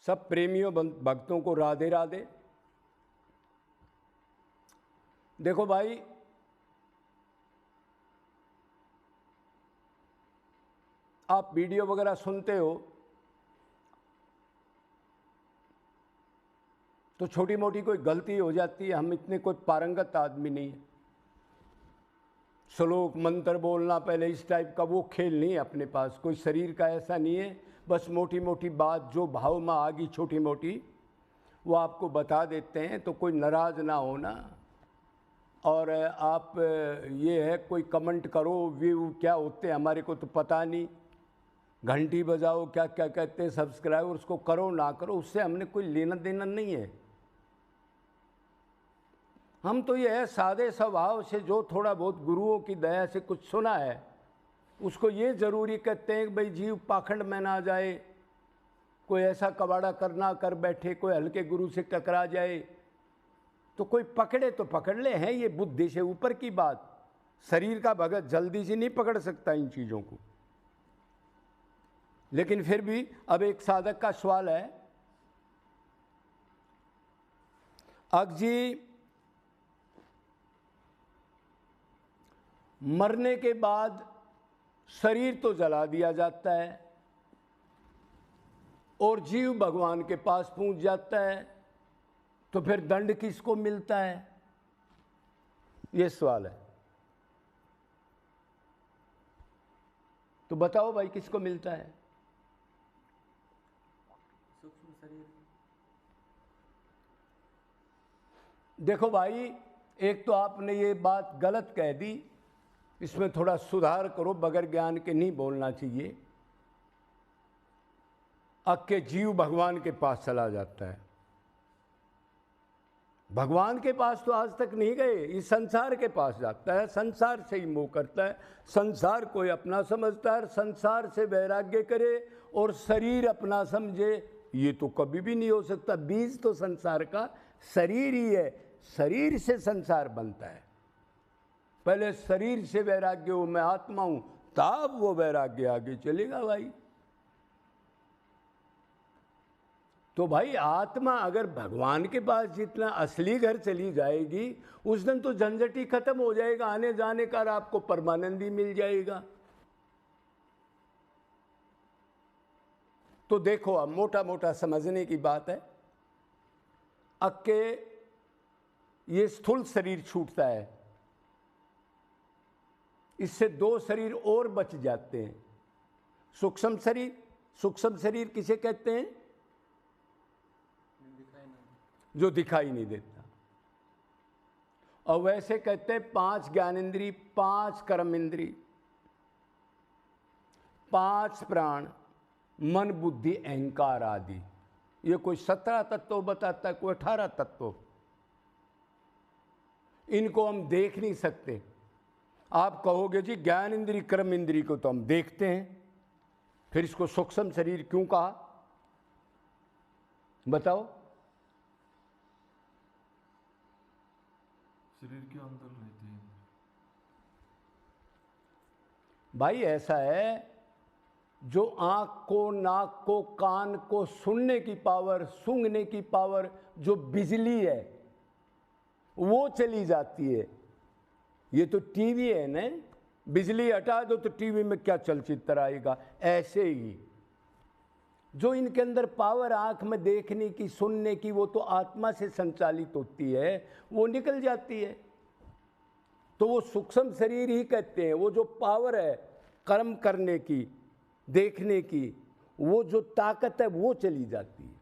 सब प्रेमियों भक्तों को राधे राधे। देखो भाई, आप वीडियो वगैरह सुनते हो तो छोटी मोटी कोई गलती हो जाती है, हम इतने कोई पारंगत आदमी नहीं है। श्लोक मंत्र बोलना पहले इस टाइप का वो खेल नहीं है अपने पास, कोई शरीर का ऐसा नहीं है। बस मोटी मोटी बात जो भाव में आ गई छोटी मोटी वो आपको बता देते हैं, तो कोई नाराज़ ना होना। और आप ये है कोई कमेंट करो, व्यू क्या होते हैं हमारे को तो पता नहीं, घंटी बजाओ, क्या क्या कहते हैं, सब्सक्राइब, उसको करो ना करो, उससे हमने कोई लेना देना नहीं है। हम तो ये है सादे स्वभाव से जो थोड़ा बहुत गुरुओं की दया से कुछ सुना है उसको ये ज़रूरी कहते हैं कि भाई जीव पाखंड में ना जाए, कोई ऐसा कबाड़ा करना कर बैठे, कोई हल्के गुरु से टकरा जाए तो कोई पकड़े तो पकड़ ले। हैं ये बुद्धि से ऊपर की बात, शरीर का भगत जल्दी से नहीं पकड़ सकता इन चीज़ों को। लेकिन फिर भी अब एक साधक का सवाल है, अग जी मरने के बाद शरीर तो जला दिया जाता है और जीव भगवान के पास पहुंच जाता है, तो फिर दंड किसको मिलता है? ये सवाल है। तो बताओ भाई किसको मिलता है? सूक्ष्म शरीर। देखो भाई, एक तो आपने ये बात गलत कह दी, इसमें थोड़ा सुधार करो, बगैर ज्ञान के नहीं बोलना चाहिए। अग के जीव भगवान के पास चला जाता है, भगवान के पास तो आज तक नहीं गए, इस संसार के पास जाता है, संसार से ही मोह करता है, संसार को अपना समझता है, संसार से वैराग्य करे और शरीर अपना समझे, ये तो कभी भी नहीं हो सकता। बीज तो संसार का शरीर ही है, शरीर से संसार बनता है। पहले शरीर से वैराग्य हो, मैं आत्मा हूं, तब वो वैराग्य आगे चलेगा भाई। तो भाई आत्मा अगर भगवान के पास जितना असली घर चली जाएगी उस दिन तो झंझट ही खत्म हो जाएगा, आने जाने का आपको परमानंदी मिल जाएगा। तो देखो अब मोटा मोटा समझने की बात है, अग के ये स्थूल शरीर छूटता है, इससे दो शरीर और बच जाते हैं। सूक्ष्म शरीर, सूक्ष्म शरीर किसे कहते हैं? जो दिखाई नहीं देता। और वैसे कहते हैं 5 ज्ञानेंद्री, 5 कर्म इंद्री, 5 प्राण, मन बुद्धि अहंकार आदि। ये कोई 17 तत्व बताता है, कोई 18 तत्व। इनको हम देख नहीं सकते। आप कहोगे जी ज्ञान इंद्री कर्म इंद्री को तो हम देखते हैं, फिर इसको सूक्ष्म शरीर क्यों कहा? बताओ। शरीर के अंदर रहते हैं भाई। ऐसा है, जो आँख को, नाक को, कान को सुनने की पावर, सूंघने की पावर, जो बिजली है वो चली जाती है। ये तो टीवी है ना, बिजली हटा दो तो टीवी में क्या चलचित्र आएगा। ऐसे ही जो इनके अंदर पावर आँख में देखने की, सुनने की, वो तो आत्मा से संचालित होती है, वो निकल जाती है। तो वो सूक्ष्म शरीर ही कहते हैं। वो जो पावर है कर्म करने की, देखने की, वो जो ताकत है वो चली जाती है।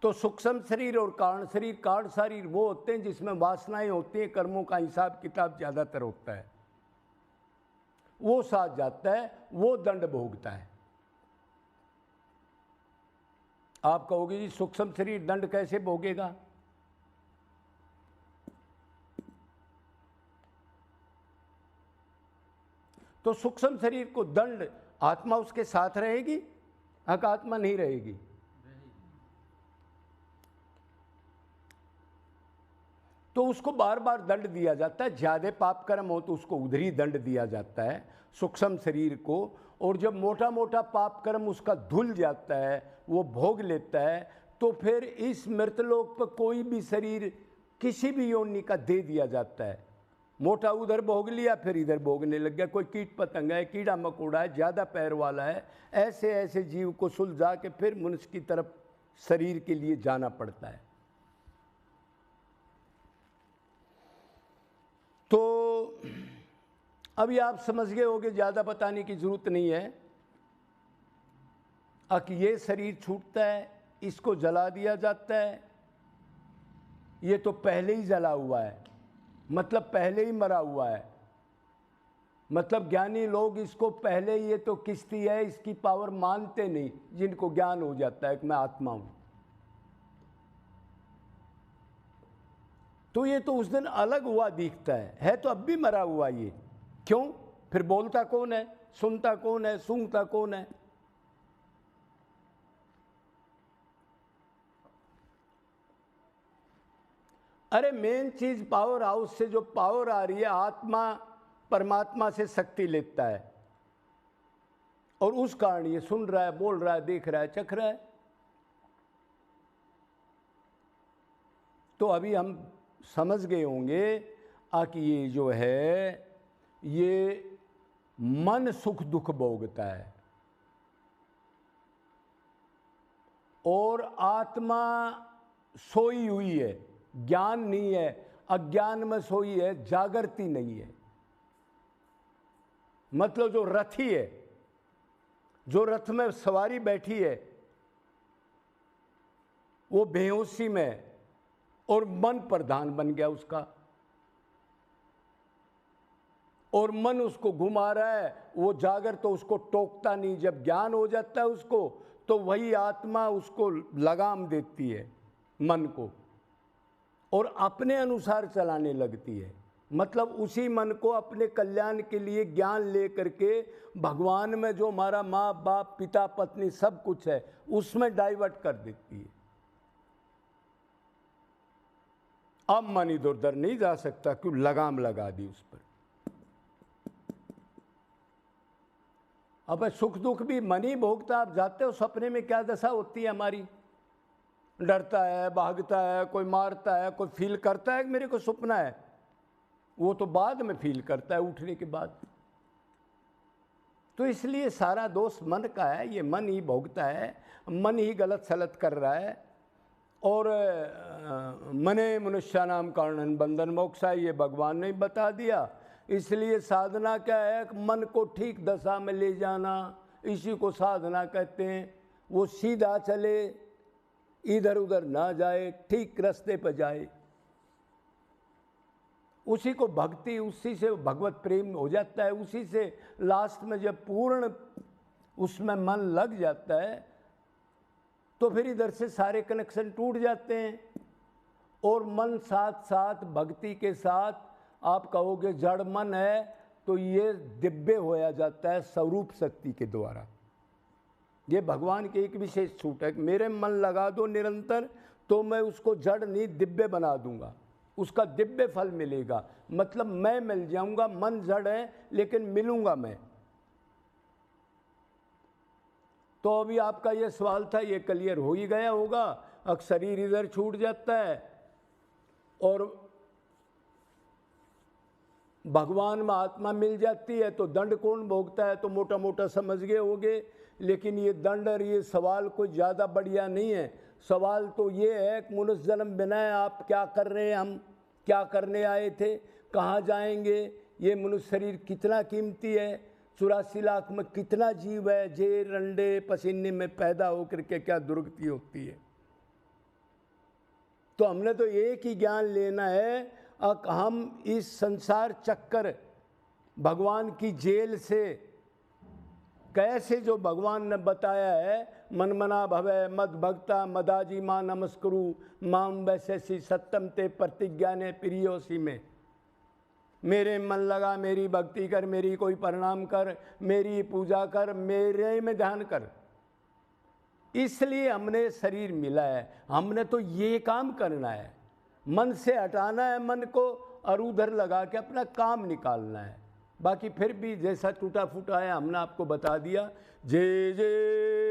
तो सूक्ष्म शरीर और कारण शरीर, कारण शरीर वो होते हैं जिसमें वासनाएं होती हैं, कर्मों का हिसाब किताब ज़्यादातर होता है, वो साथ जाता है, वो दंड भोगता है। आप कहोगे जी सूक्ष्म शरीर दंड कैसे भोगेगा? तो सूक्ष्म शरीर को दंड, आत्मा उसके साथ रहेगी, आत्मा नहीं रहेगी। तो उसको बार बार दंड दिया जाता है। ज़्यादा पाप कर्म हो तो उसको उधर ही दंड दिया जाता है सूक्ष्म शरीर को, और जब मोटा मोटा पाप कर्म उसका धुल जाता है, वो भोग लेता है, तो फिर इस मृतलोक पर कोई भी शरीर किसी भी योनि का दे दिया जाता है। मोटा उधर भोग लिया, फिर इधर भोगने लग गया। कोई कीट पतंगा है, कीड़ा मकोड़ा है, ज़्यादा पैर वाला है, ऐसे ऐसे जीव को सुलझा के फिर मनुष्य की तरफ शरीर के लिए जाना पड़ता है। तो अभी आप समझ गए होगे, ज़्यादा बताने की ज़रूरत नहीं है। कि ये शरीर छूटता है, इसको जला दिया जाता है, ये तो पहले ही जला हुआ है, मतलब पहले ही मरा हुआ है। मतलब ज्ञानी लोग इसको पहले, ये तो किश्ती है, इसकी पावर मानते नहीं, जिनको ज्ञान हो जाता है कि मैं आत्मा हूं। तो ये तो उस दिन अलग हुआ दिखता है तो अब भी मरा हुआ ये। क्यों? फिर बोलता कौन है, सुनता कौन है, सूंघता कौन है? अरे मेन चीज पावर हाउस से जो पावर आ रही है, आत्मा परमात्मा से शक्ति लेता है, और उस कारण ये सुन रहा है, बोल रहा है, देख रहा है, चख रहा है। तो अभी हम समझ गए होंगे कि ये जो है, ये मन सुख दुख भोगता है, और आत्मा सोई हुई है, ज्ञान नहीं है, अज्ञान में सोई है, जागृति नहीं है। मतलब जो रथी है, जो रथ में सवारी बैठी है, वो बेहोशी में, और मन प्रधान बन गया उसका, और मन उसको घुमा रहा है। वो जागर तो उसको टोकता नहीं। जब ज्ञान हो जाता है उसको, तो वही आत्मा उसको लगाम देती है मन को, और अपने अनुसार चलाने लगती है। मतलब उसी मन को अपने कल्याण के लिए ज्ञान ले करके भगवान में, जो हमारा माँ बाप पिता पत्नी सब कुछ है, उसमें डाइवर्ट कर देती है। अब मन इधर उधर नहीं जा सकता, क्यों? लगाम लगा दी उस पर। अब सुख दुख भी मन ही भोगता। आप जाते हो सपने में, क्या दशा होती है हमारी? डरता है, भागता है, कोई मारता है, कोई फील करता है कि मेरे को सपना है। वो तो बाद में फील करता है, उठने के बाद। तो इसलिए सारा दोष मन का है, ये मन ही भोगता है, मन ही गलत सलत कर रहा है। और मने मनुष्यानाम कारणन बंधन मोक्षा, ये भगवान ने बता दिया। इसलिए साधना क्या है? मन को ठीक दशा में ले जाना, इसी को साधना कहते हैं। वो सीधा चले, इधर उधर ना जाए, ठीक रास्ते पर जाए, उसी को भक्ति, उसी से भगवत प्रेम हो जाता है। उसी से लास्ट में जब पूर्ण उसमें मन लग जाता है, तो फिर इधर से सारे कनेक्शन टूट जाते हैं। और मन साथ साथ भक्ति के साथ, आप कहोगे जड़ मन है, तो ये दिव्य होया जाता है स्वरूप शक्ति के द्वारा। ये भगवान की एक विशेष छूट है कि मेरे मन लगा दो निरंतर, तो मैं उसको जड़ नहीं दिव्य बना दूंगा, उसका दिव्य फल मिलेगा। मतलब मैं मिल जाऊंगा। मन जड़ है लेकिन मिलूंगा मैं। तो अभी आपका ये सवाल था, ये क्लियर हो ही गया होगा। अब शरीर इधर छूट जाता है और भगवान में आत्मा मिल जाती है, तो दंड कौन भोगता है? तो मोटा मोटा समझ गए होंगे। लेकिन ये दंड और ये सवाल कोई ज़्यादा बढ़िया नहीं है। सवाल तो ये है कि मनुष्य जन्म बिना है, आप क्या कर रहे हैं, हम क्या करने आए थे, कहाँ जाएंगे, ये मनुष्य शरीर कितना कीमती है, 84 लाख में कितना जीव है, जेर अंडे पसीने में पैदा होकर के क्या दुर्गति होती है। तो हमने तो एक ही ज्ञान लेना है, अब हम इस संसार चक्कर भगवान की जेल से कैसे, जो भगवान ने बताया है, मन मना भवे मद भक्ता मदाजी मां नमस्कुरु माम वैसे सत्यम ते प्रतिज्ञा ने प्रियोसी में, मेरे मन लगा, मेरी भक्ति कर, मेरी कोई प्रणाम कर, मेरी पूजा कर, मेरे में ध्यान कर। इसलिए हमने शरीर मिला है, हमने तो ये काम करना है। मन से हटाना है मन को और उधर लगा के अपना काम निकालना है। बाकी फिर भी जैसा टूटा फूटा है हमने आपको बता दिया। जय जय